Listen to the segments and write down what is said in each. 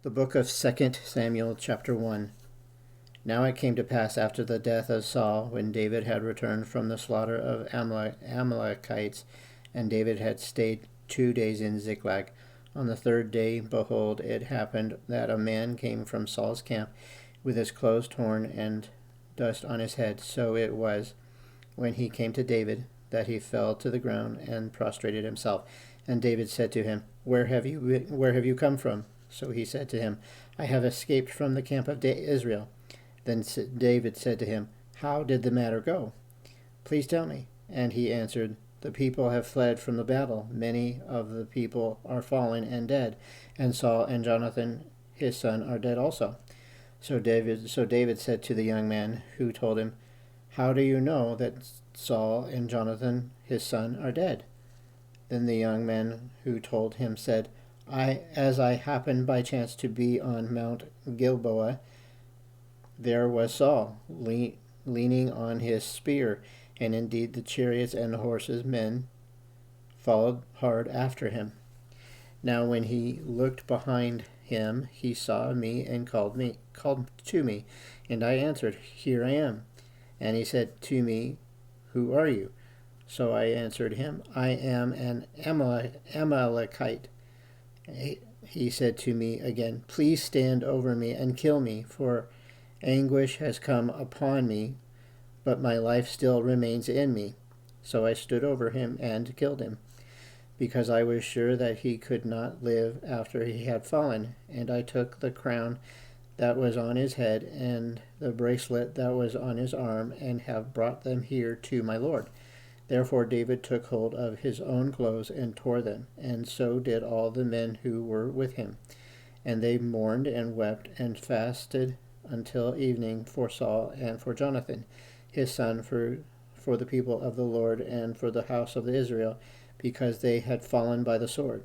The book of 2 Samuel, chapter 1. Now it came to pass after the death of Saul, when David had returned from the slaughter of Amalekites, and David had stayed 2 days in Ziklag. On the third day, behold, it happened that a man came from Saul's camp with his clothes torn and dust on his head. So it was, when he came to David, that he fell to the ground and prostrated himself. And David said to him, Where have you come from? So he said to him, I have escaped from the camp of Israel. Then David said to him, How did the matter go? Please tell me. And he answered, The people have fled from the battle. Many of the people are fallen and dead, and Saul and Jonathan his son are dead also. So David said to the young man who told him, How do you know that Saul and Jonathan his son are dead? Then the young man who told him said, As I happened by chance to be on Mount Gilboa, there was Saul leaning on his spear, and indeed the chariots and the horses men followed hard after him. Now when he looked behind him, he saw me and called to me, and I answered, Here I am. And he said to me, Who are you? So I answered him, I am an Amalekite. He said to me again, Please stand over me and kill me, for anguish has come upon me, but my life still remains in me. So I stood over him and killed him, because I was sure that he could not live after he had fallen. And I took the crown that was on his head and the bracelet that was on his arm, and have brought them here to my Lord. Therefore David took hold of his own clothes and tore them, and so did all the men who were with him. And they mourned and wept and fasted until evening for Saul and for Jonathan his son, for the people of the Lord, and for the house of Israel, because they had fallen by the sword.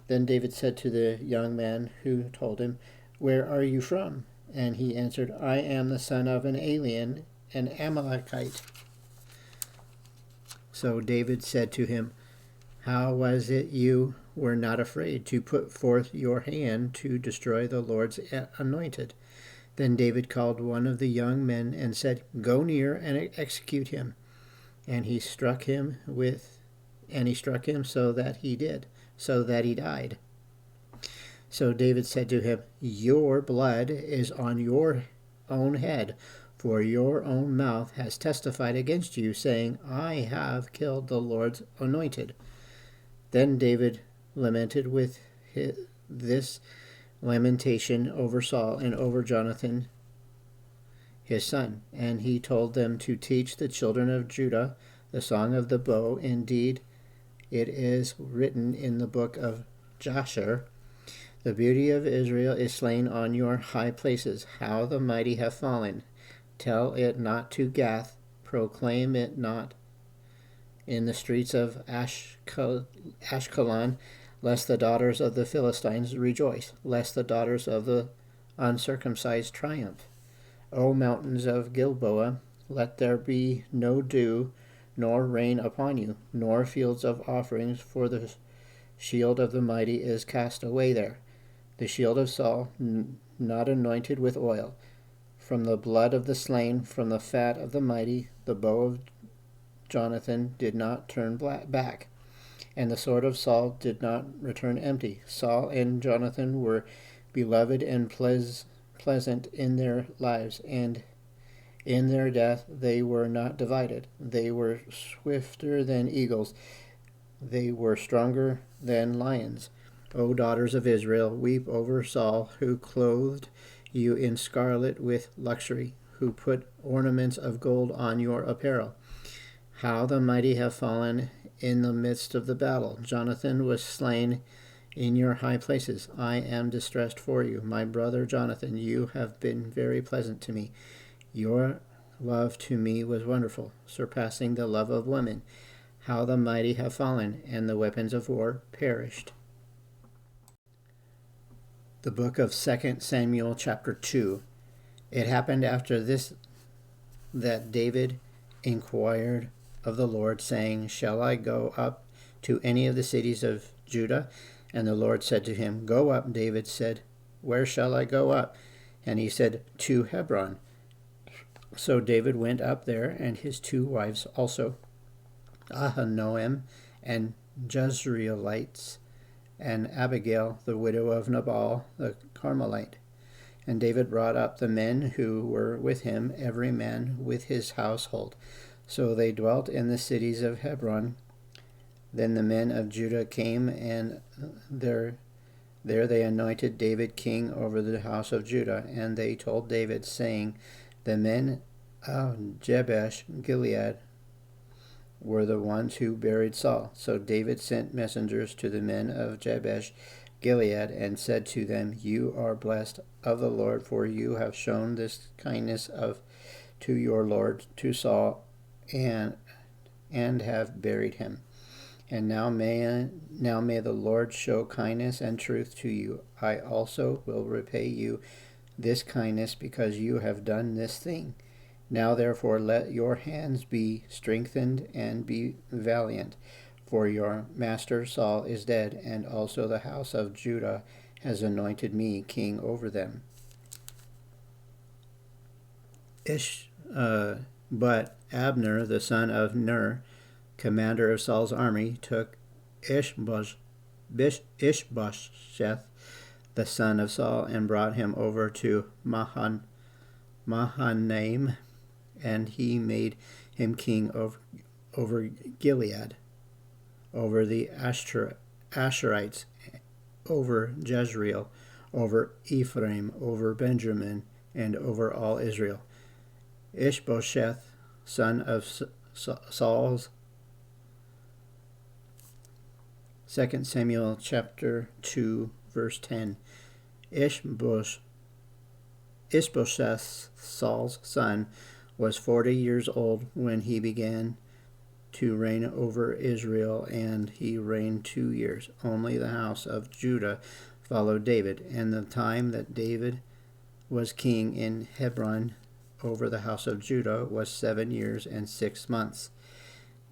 Then David said to the young man who told him, Where are you from? And he answered, I am the son of an alien, an Amalekite. So David said to him, How was it you were not afraid to put forth your hand to destroy the Lord's anointed? Then David called one of the young men and said, Go near and execute him. And he struck him so that he died. So David said to him, Your blood is on your own head, for your own mouth has testified against you, saying, I have killed the Lord's anointed. Then David lamented with this lamentation over Saul and over Jonathan his son. And he told them to teach the children of Judah the song of the bow. Indeed, it is written in the book of Jasher, The beauty of Israel is slain on your high places. How the mighty have fallen. Tell it not to Gath, proclaim it not in the streets of Ashkelon, lest the daughters of the Philistines rejoice, lest the daughters of the uncircumcised triumph. O mountains of Gilboa, let there be no dew nor rain upon you, nor fields of offerings, for the shield of the mighty is cast away there, the shield of Saul, not anointed with oil. From the blood of the slain, from the fat of the mighty, the bow of Jonathan did not turn back, and the sword of Saul did not return empty. Saul and Jonathan were beloved and pleasant in their lives, and in their death they were not divided. They were swifter than eagles. They were stronger than lions. O daughters of Israel, weep over Saul, who clothed you in scarlet with luxury, who put ornaments of gold on your apparel. How the mighty have fallen in the midst of the battle. Jonathan was slain in your high places. I am distressed for you. My brother Jonathan, you have been very pleasant to me. Your love to me was wonderful, surpassing the love of women. How the mighty have fallen, and the weapons of war perished. The book of 2 Samuel, chapter 2. It happened after this that David inquired of the Lord, saying, Shall I go up to any of the cities of Judah? And the Lord said to him, Go up. David said, where shall I go up? And he said, to Hebron. So David went up there, and his 2 wives also, Ahinoam and Jezreelites, and Abigail, the widow of Nabal the Carmelite. And David brought up the men who were with him, every man with his household. So they dwelt in the cities of Hebron. Then the men of Judah came, and there they anointed David king over the house of Judah. And they told David, saying, the men of Jabesh Gilead were the ones who buried Saul. So David sent messengers to the men of Jabesh Gilead, and said to them, you are blessed of the Lord, for you have shown this kindness to your lord, to Saul, and have buried him. And now may the Lord show kindness and truth to you. I also will repay you this kindness, because you have done this thing. Now therefore let your hands be strengthened and be valiant, for your master Saul is dead, and also the house of Judah has anointed me king over them. But Abner, the son of Ner, commander of Saul's army, took Ishbosheth, the son of Saul, and brought him over to Mahanaim, and he made him king over Gilead, over the Asherites, over Jezreel, over Ephraim, over Benjamin, and over all Israel. Ishbosheth, son of Saul's. 2 Samuel chapter 2, verse 10. Ishbosheth, Saul's son, was 40 years old when he began to reign over Israel, and he reigned 2 years. Only the house of Judah followed David, and the time that David was king in Hebron over the house of Judah was 7 years and 6 months.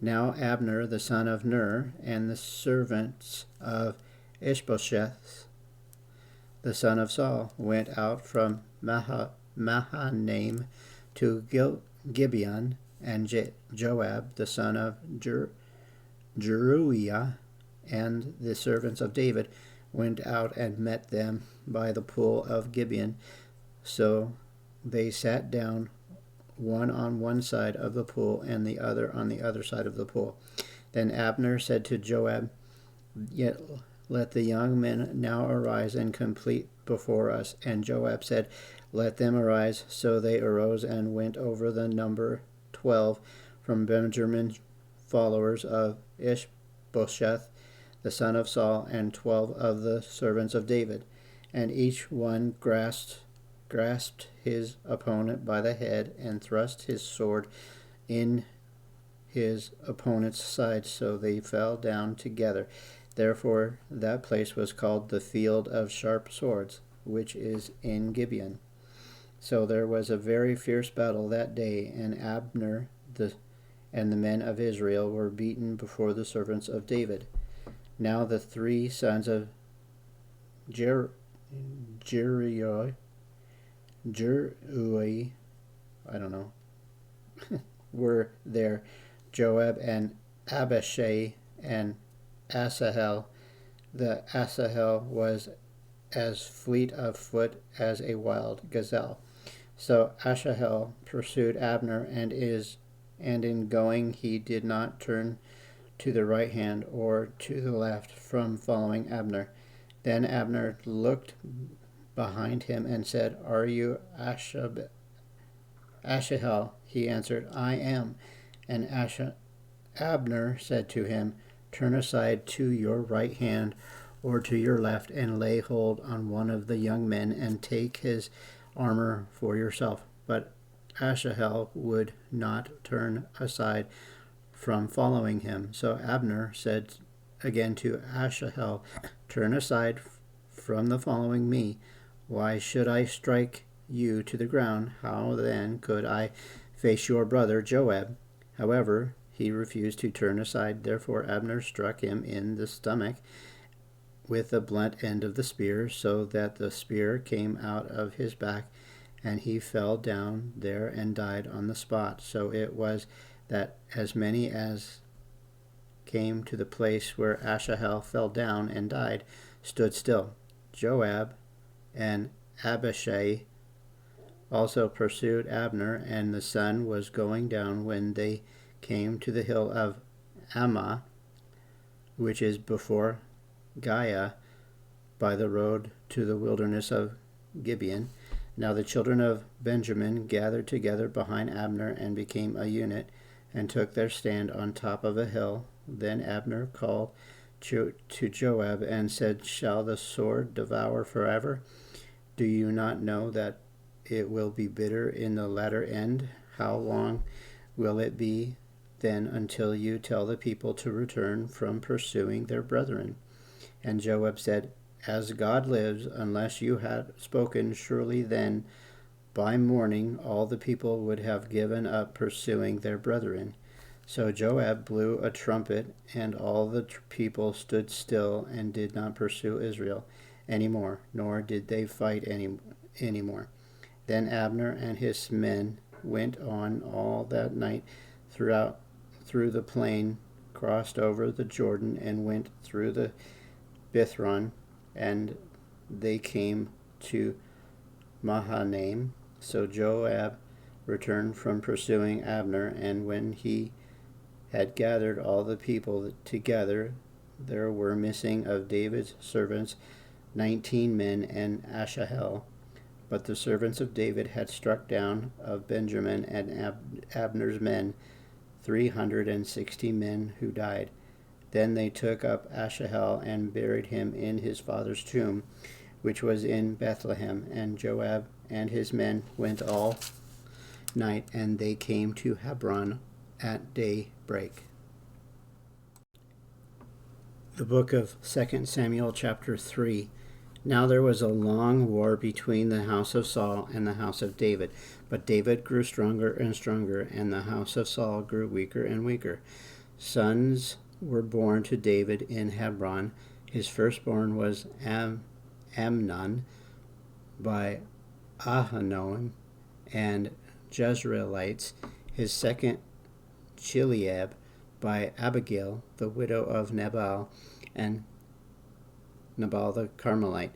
Now Abner, the son of Ner, and the servants of Ishbosheth, the son of Saul, went out from Mahanaim to Gibeon, and Joab, the son of Jeruiah, and the servants of David went out and met them by the pool of Gibeon. So they sat down, one on one side of the pool and the other on the other side of the pool. Then Abner said to Joab, yet let the young men now arise and complete before us. And Joab said, let them arise. So they arose and went over the number 12 from Benjamin, followers of Ishbosheth, the son of Saul, and 12 of the servants of David. And each one grasped his opponent by the head and thrust his sword in his opponent's side, so they fell down together. Therefore that place was called the Field of Sharp Swords, which is in Gibeon. So there was a very fierce battle that day, and Abner and the men of Israel were beaten before the servants of David. Now the 3 sons of Jeruiah, were there, Joab and Abishai and Asahel. The Asahel was as fleet of foot as a wild gazelle. So Asahel pursued Abner, and in going he did not turn to the right hand or to the left from following Abner. Then Abner looked behind him and said, are you Asahel? He answered, I am. And Abner said to him, turn aside to your right hand or to your left, and lay hold on one of the young men, and take his armor for yourself. But Asahel would not turn aside from following him. So Abner said again to Asahel, turn aside from the following me. Why should I strike you to the ground? How then could I face your brother Joab? However, he refused to turn aside. Therefore Abner struck him in the stomach with the blunt end of the spear, so that the spear came out of his back, and he fell down there and died on the spot. So it was that as many as came to the place where Asahel fell down and died stood still. Joab and Abishai also pursued Abner, and the sun was going down when they came to the hill of Ammah, which is before Giah, by the road to the wilderness of Gibeon. Now the children of Benjamin gathered together behind Abner and became a unit, and took their stand on top of a hill. Then Abner called to Joab and said, "Shall the sword devour forever? Do you not know that it will be bitter in the latter end? How long will it be then until you tell the people to return from pursuing their brethren?" And Joab said, "As God lives, unless you had spoken, surely then by morning all the people would have given up pursuing their brethren." So Joab blew a trumpet, and all the people stood still and did not pursue Israel any more, nor did they fight any more. Then Abner and his men went on all that night through the plain, crossed over the Jordan, and went through the Bithron, and they came to Mahanaim. So Joab returned from pursuing Abner, and when he had gathered all the people together, there were missing of David's servants 19 men and Asahel. But the servants of David had struck down of Benjamin and Abner's men 360 men who died. Then they took up Asahel and buried him in his father's tomb, which was in Bethlehem. And Joab and his men went all night, and they came to Hebron at daybreak. The book of 2 Samuel chapter 3. Now there was a long war between the house of Saul and the house of David. But David grew stronger and stronger, and the house of Saul grew weaker and weaker. Sons were born to David in Hebron. His firstborn was Amnon by Ahinoam and Jezreelites. His second, Chileab, by Abigail, the widow of Nabal, and Nabal the Carmelite.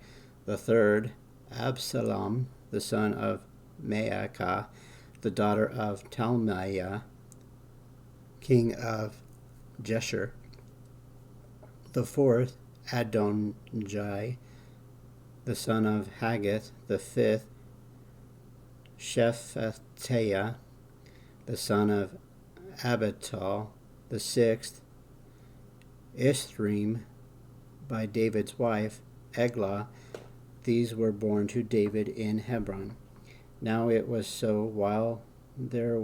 The third, Absalom, the son of Maacah, the daughter of Talmaiah, king of Geshur. The fourth, Adonijah, the son of Haggith. The fifth, Shephatiah, the son of Abital. The sixth, Ithream, by David's wife, Eglah. These were born to David in Hebron. Now it was so, while there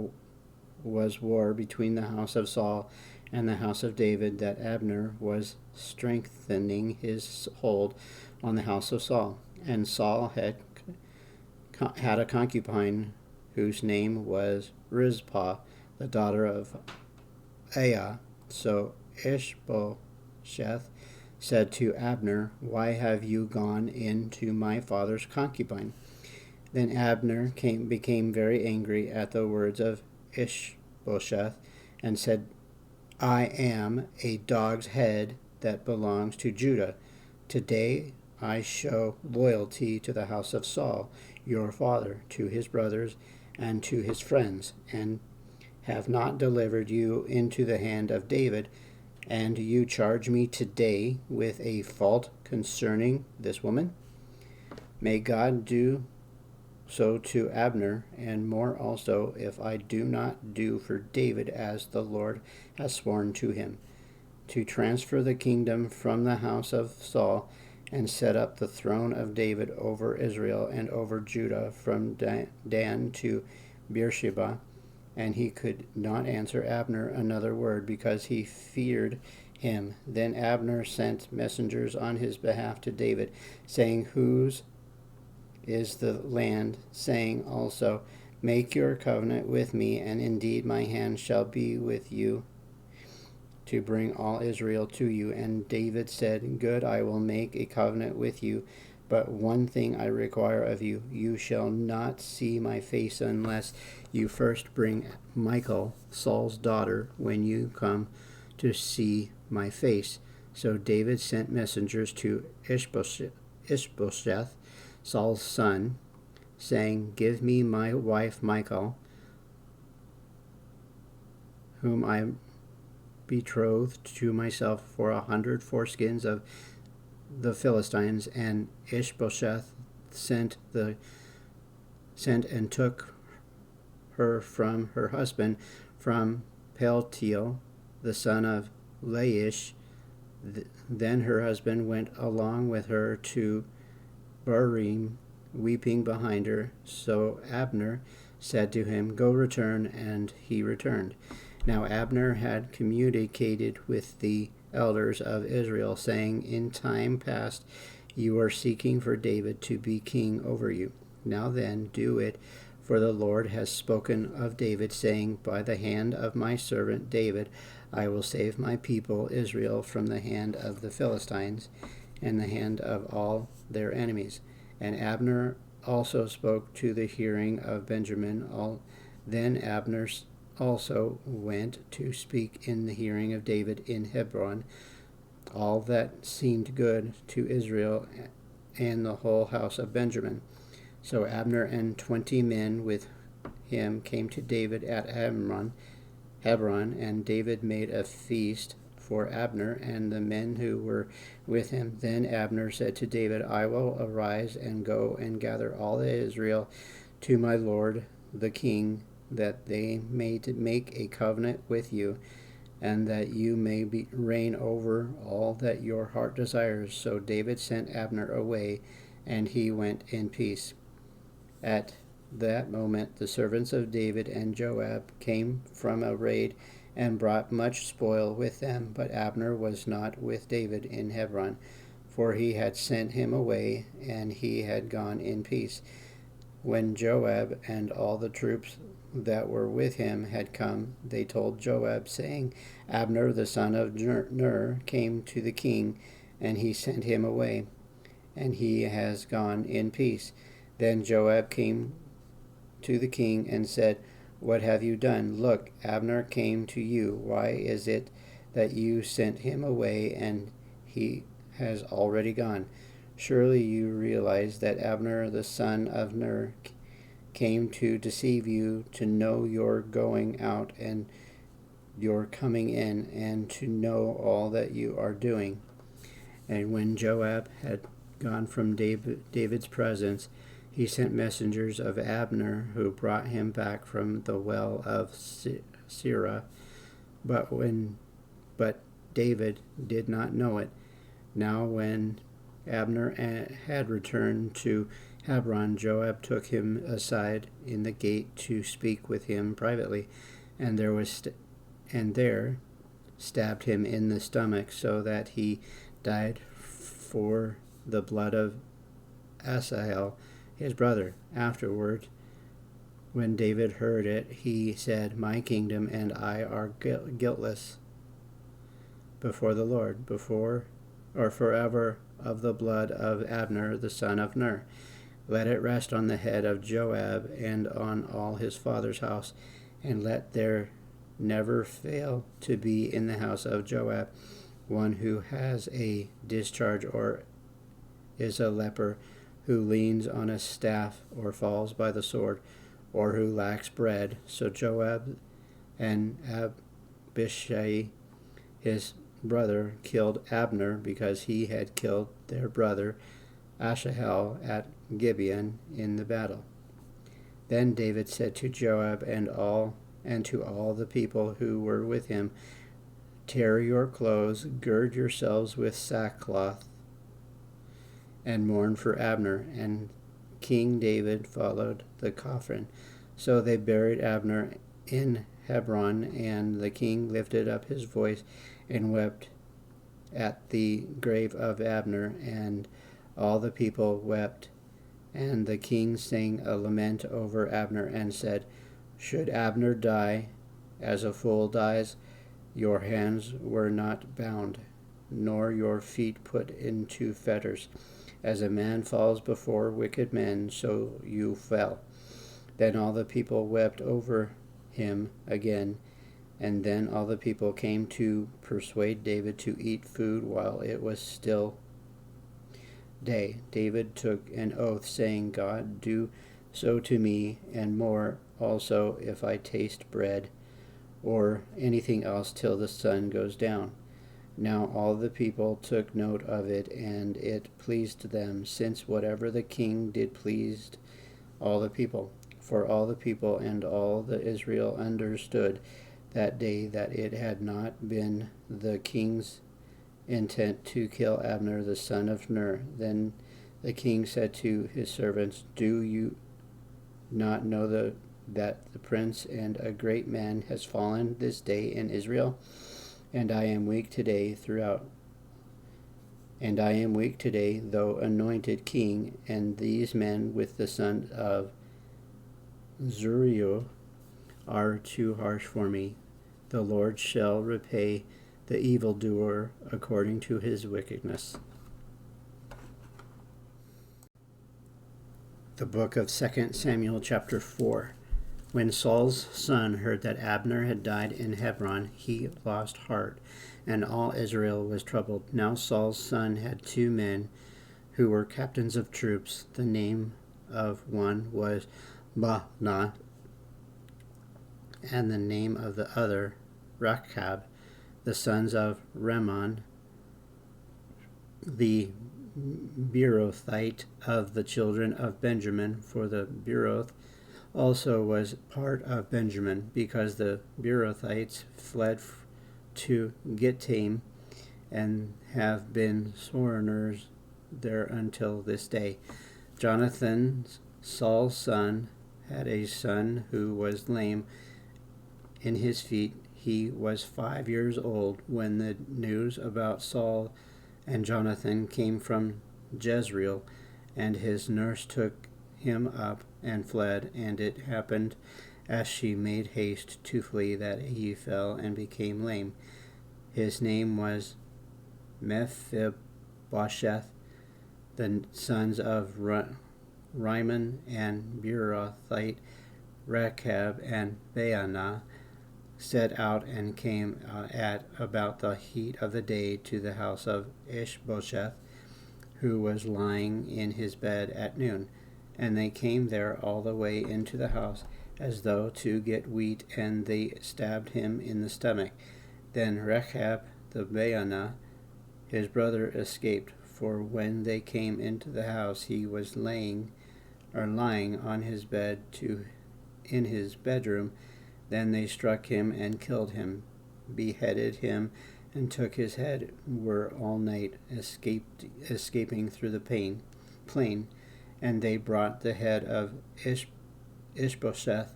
was war between the house of Saul and the house of David, that Abner was strengthening his hold on the house of Saul. And Saul had a concubine whose name was Rizpah, the daughter of Aiah. So Ishbosheth said to Abner, "Why have you gone in to my father's concubine?" Then Abner became very angry at the words of Ishbosheth, and said, "I am a dog's head that belongs to Judah. Today I show loyalty to the house of Saul, your father, to his brothers and to his friends, and have not delivered you into the hand of David, and you charge me today with a fault concerning this woman? May God do so to Abner, and more also, if I do not do for David as the Lord has sworn to him, to transfer the kingdom from the house of Saul, and set up the throne of David over Israel and over Judah from Dan to Beersheba." And he could not answer Abner another word, because he feared him. Then Abner sent messengers on his behalf to David, saying, "Whose is the land?" saying also, "Make your covenant with me, and indeed my hand shall be with you." to bring all Israel to you. And David said, Good, I will make a covenant with you, but one thing I require of you, you shall not see my face unless you first bring Michal, Saul's daughter, when you come to see my face. So David sent messengers to Ishbosheth, Saul's son, saying, Give me my wife Michal, whom I betrothed to myself for 100 foreskins of the Philistines. And Ishbosheth sent and took her from her husband, from Paltiel, the son of Laish. Then her husband went along with her to Barim, weeping behind her. So Abner said to him, Go return, and he returned. Now Abner had communicated with the elders of Israel, saying, In time past you were seeking for David to be king over you. Now then, do it, for the Lord has spoken of David, saying, By the hand of my servant David I will save my people Israel from the hand of the Philistines and the hand of all their enemies. And Abner also spoke to the hearing of Benjamin. Then Abner also went to speak in the hearing of David in Hebron all that seemed good to Israel and the whole house of Benjamin. So Abner and 20 men with him came to David at Hebron, and David made a feast for Abner and the men who were with him. Then Abner said to David, I will arise and go and gather all Israel to my lord the king, that they may make a covenant with you, and that you may reign over all that your heart desires. So David sent Abner away, and he went in peace. At that moment the servants of David and Joab came from a raid and brought much spoil with them, but Abner was not with David in Hebron, for he had sent him away, and he had gone in peace. When Joab and all the troops that were with him had come, they told Joab, saying, Abner the son of Ner came to the king, and he sent him away, and he has gone in peace. Then Joab came to the king and said, What have you done? Look, Abner came to you. Why is it that you sent him away, and he has already gone? Surely you realize that Abner the son of Ner came to deceive you, to know your going out and your coming in, and to know all that you are doing. And when Joab had gone from David's presence, he sent messengers of Abner, who brought him back from the well of Sirah. But David did not know it. Now when Abner had returned to Hebron, Joab took him aside in the gate to speak with him privately, and there stabbed him in the stomach, so that he died for the blood of Asahel, his brother. Afterward, when David heard it, he said, My kingdom and I are guiltless before the Lord, forever of the blood of Abner the son of Ner. Let it rest on the head of Joab and on all his father's house, and let there never fail to be in the house of Joab one who has a discharge or is a leper, who leans on a staff or falls by the sword, or who lacks bread. So Joab and Abishai his brother killed Abner, because he had killed their brother Asahel at Gibeon in the battle. Then David said to Joab and to all the people who were with him, Tear your clothes, gird yourselves with sackcloth, and mourn for Abner. And King David followed the coffin. So they buried Abner in Hebron, and the king lifted up his voice and wept at the grave of Abner, and all the people wept. And the king sang a lament over Abner and said, Should Abner die as a fool dies? Your hands were not bound, nor your feet put into fetters. As a man falls before wicked men, so you fell. Then all the people wept over him again, and then all the people came to persuade David to eat food while it was still day. David took an oath, saying, God, do so to me, and more also, if I taste bread or anything else till the sun goes down. Now all the people took note of it, and it pleased them, since whatever the king did pleased all the people. For all the people and all the Israel understood that day that it had not been the king's intent to kill Abner the son of Ner. Then the king said to his servants, Do you not know that the prince and a great man has fallen this day in Israel? And I am weak today, though anointed king, and these men with the son of Zuriel are too harsh for me. The Lord shall repay the evildoer according to his wickedness. The book of 2 Samuel chapter 4. When Saul's son heard that Abner had died in Hebron, he lost heart, and all Israel was troubled. Now Saul's son had 2 men who were captains of troops. The name of one was Baanah, and the name of the other Rechab, the sons of Rimmon, the Beerothite of the children of Benjamin, for the Beeroth also was part of Benjamin, because the Beerothites fled to Gittaim and have been sojourners there until this day. Jonathan, Saul's son, had a son who was lame in his feet. He was 5 years old when the news about Saul and Jonathan came from Jezreel, and his nurse took him up and fled. And it happened, as she made haste to flee, that he fell and became lame. His name was Mephibosheth. The sons of Rimmon and Beerothite, Rechab and Baanah, set out and came at about the heat of the day to the house of Ishbosheth, who was lying in his bed at noon. And they came there all the way into the house, as though to get wheat, and they stabbed him in the stomach. Then Rechab the Baanah, his brother, escaped, for when they came into the house, he was lying on his bed in his bedroom. Then they struck him and killed him, beheaded him, and took his head, were all night escaping through the plain. And they brought the head of Ishbosheth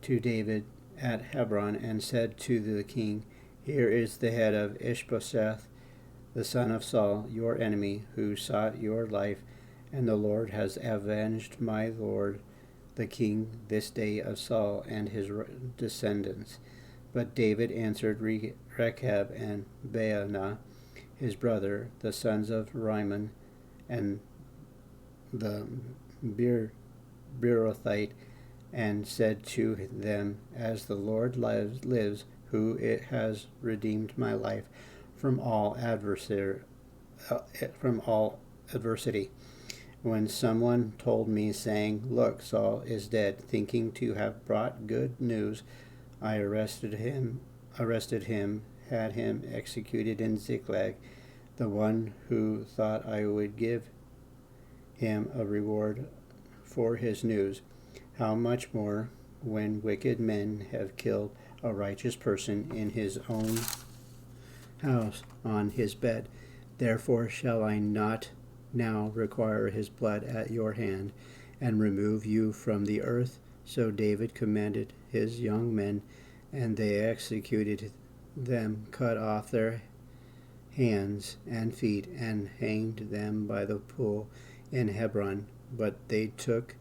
to David at Hebron, and said to the king, Here is the head of Ishbosheth, the son of Saul, your enemy, who sought your life, and the Lord has avenged my lord the king this day of Saul and his descendants. But David answered Rechab and Baanah, his brother, the sons of Rimmon, and the Beerothite, and said to them, As the Lord lives, who it has redeemed my life from all adversity. When someone told me, saying, Look, Saul is dead, thinking to have brought good news, I arrested him, had him executed in Ziklag. The one who thought I would give him a reward for his news. How much more when wicked men have killed a righteous person in his own house on his bed? Therefore shall I not now require his blood at your hand, and remove you from the earth? So David commanded his young men, and they executed them, cut off their hands and feet, and hanged them by the pool in Hebron. But they took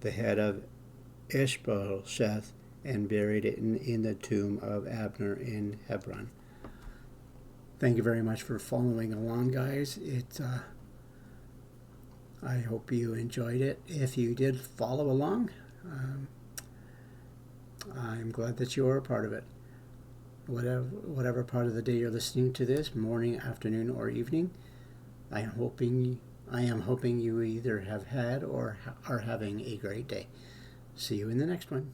the head of Ishbosheth and buried it in the tomb of Abner in Hebron. Thank you very much for following along, guys. I hope you enjoyed it. If you did follow along, I'm glad that you are a part of it. Whatever part of the day you're listening to this, morning, afternoon, or evening, I am hoping you either have had or are having a great day. See you in the next one.